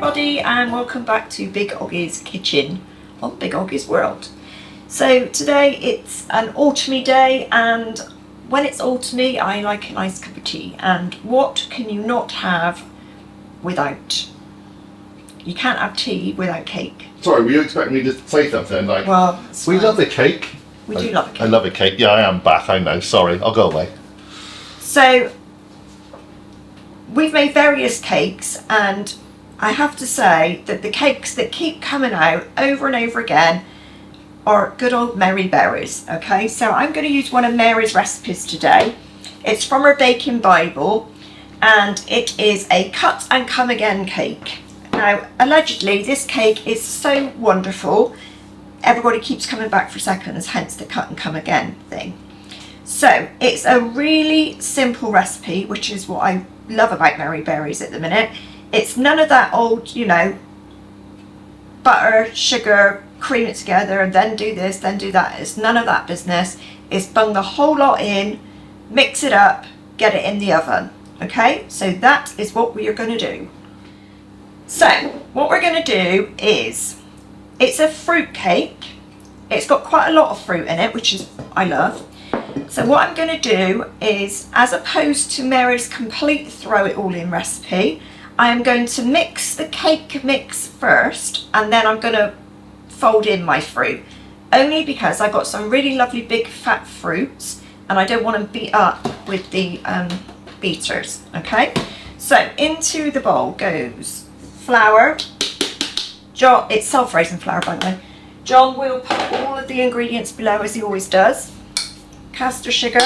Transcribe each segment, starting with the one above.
everybody, and welcome back to Big Oggie's kitchen on Big Oggie's World. So today it's an autumny day, and when it's autumny I like a nice cup of tea, and what can you not have without? You can't have tea without cake. Sorry, were you expecting me to say something like, well, we love a cake? We do love a cake. I love a cake. Yeah, I am back, I know. Sorry, I'll go away. So we've made various cakes, and I have to say that the cakes that keep coming out over and over again are good old Mary Berry's. Okay, so I'm going to use one of Mary's recipes today. It's from her baking Bible, and it is a cut and come again cake. Now, allegedly this cake is so wonderful, everybody keeps coming back for seconds, hence the cut and come again thing. So it's a really simple recipe, which is what I love about Mary Berry's at the minute. It's none of that old, you know, butter, sugar, cream it together, and then do this, then do that. It's none of that business. It's bung the whole lot in, mix it up, get it in the oven. Okay, so that is what we are going to do. So what we're going to do is, it's a fruit cake. It's got quite a lot of fruit in it, which is I love. So what I'm going to do is, as opposed to Mary's complete throw it all in recipe, I am going to mix the cake mix first, and then I'm going to fold in my fruit, only because I've got some really lovely big fat fruits and I don't want them beat up with the beaters. Okay, so into the bowl goes flour. John, it's self-raising flour, by the way. John will put all of the ingredients below, as he always does. Caster sugar,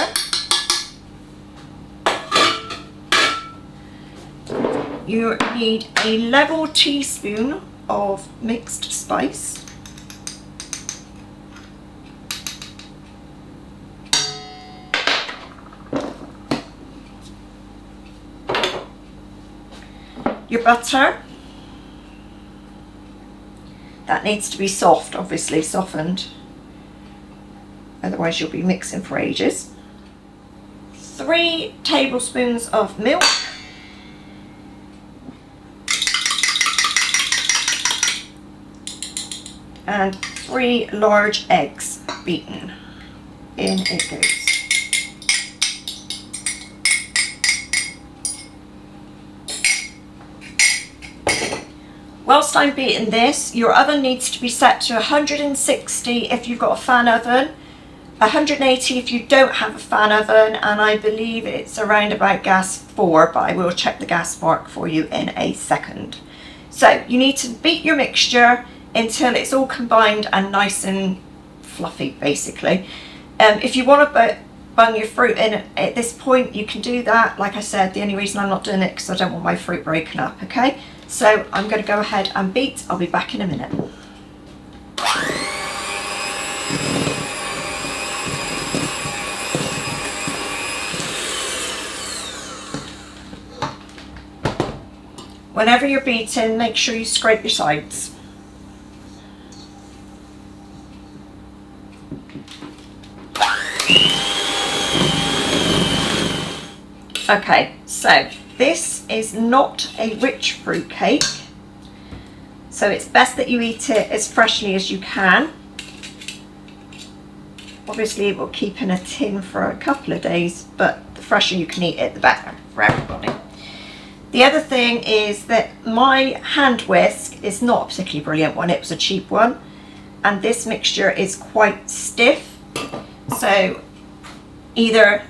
you need a level teaspoon of mixed spice, your butter, that needs to be soft, obviously softened, otherwise you'll be mixing for ages. 3 tablespoons of milk, and 3 large eggs beaten. In it goes. Whilst I'm beating this, your oven needs to be set to 160 if you've got a fan oven, 180 if you don't have a fan oven, and I believe it's around about gas 4, but I will check the gas mark for you in a second. So you need to beat your mixture until it's all combined and nice and fluffy, basically. If you want to bung your fruit in at this point, you can do that. Like I said, the only reason I'm not doing it because I don't want my fruit breaking up. Okay, so I'm going to go ahead and beat. I'll be back in a minute. Whenever you're beating, make sure you scrape your sides. Okay, so this is not a rich fruit cake, so it's best that you eat it as freshly as you can. Obviously it will keep in a tin for a couple of days, but the fresher you can eat it, the better for everybody. The other thing is that my hand whisk is not a particularly brilliant one, it was a cheap one, and this mixture is quite stiff, so either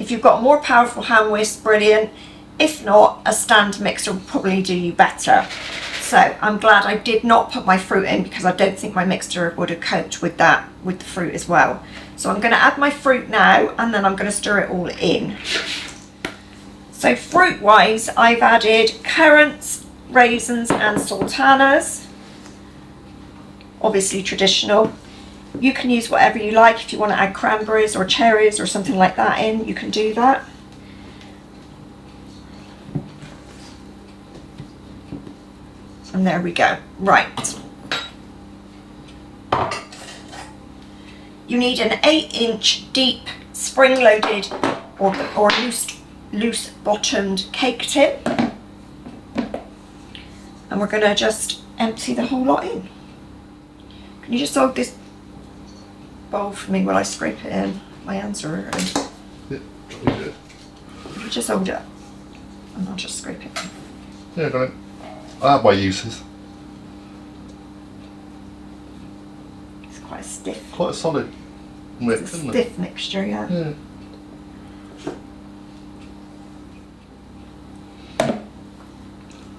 if you've got a more powerful hand whisk, brilliant. If not, a stand mixer will probably do you better. So I'm glad I did not put my fruit in, because I don't think my mixer would have coped with that, with the fruit as well. So I'm going to add my fruit now, and then I'm going to stir it all in. So fruit wise, I've added currants, raisins and sultanas, obviously traditional. You can use whatever you like. If you want to add cranberries or cherries or something like that in, you can do that. And there we go. Right. You need an 8-inch deep spring-loaded or loose bottomed cake tin. And we're going to just empty the whole lot in. Can you just hold this bowl for me while I scrape it in? My hands are hurting. Yeah, probably good. You just hold it and I'll just scrape it in. Yeah, got it. I have my uses. It's quite stiff. Quite a solid mix, It's a isn't stiff mixture, yeah. it? Yeah.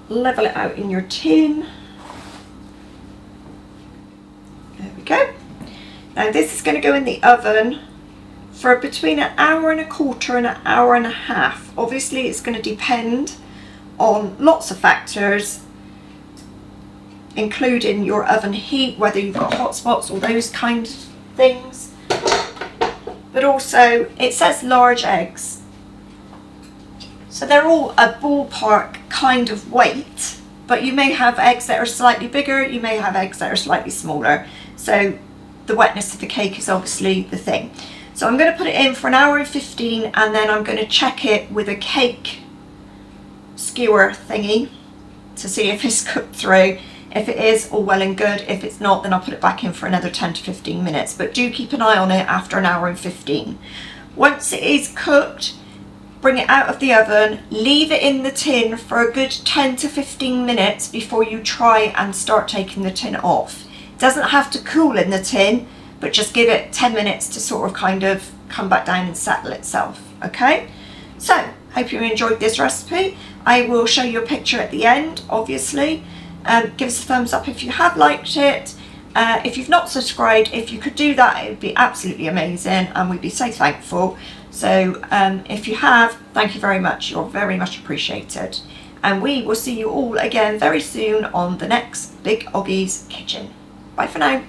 Level it out in your tin. There we go. Now this is going to go in the oven for between an hour and a quarter and an hour and a half. Obviously it's going to depend on lots of factors, including your oven heat, whether you've got hot spots or those kind of things. But also it says large eggs, so they're all a ballpark kind of weight, but you may have eggs that are slightly bigger, you may have eggs that are slightly smaller. So the wetness of the cake is obviously the thing. So I'm going to put it in for an hour and 15, and then I'm going to check it with a cake skewer thingy to see if it's cooked through. If it is, all well and good. If it's not, then I'll put it back in for another 10 to 15 minutes. But do keep an eye on it after an hour and 15. Once it is cooked, bring it out of the oven, leave it in the tin for a good 10 to 15 minutes before you try and start taking the tin off. It doesn't have to cool in the tin, but just give it 10 minutes to sort of kind of come back down and settle itself. Okay, so hope you enjoyed this recipe. I will show you a picture at the end, obviously. Give us a thumbs up if you have liked it. If you've not subscribed, if you could do that, it would be absolutely amazing and we'd be so thankful. So if you have, thank you very much. You're very much appreciated. And we will see you all again very soon on the next Big Oggie's Kitchen. Bye for now.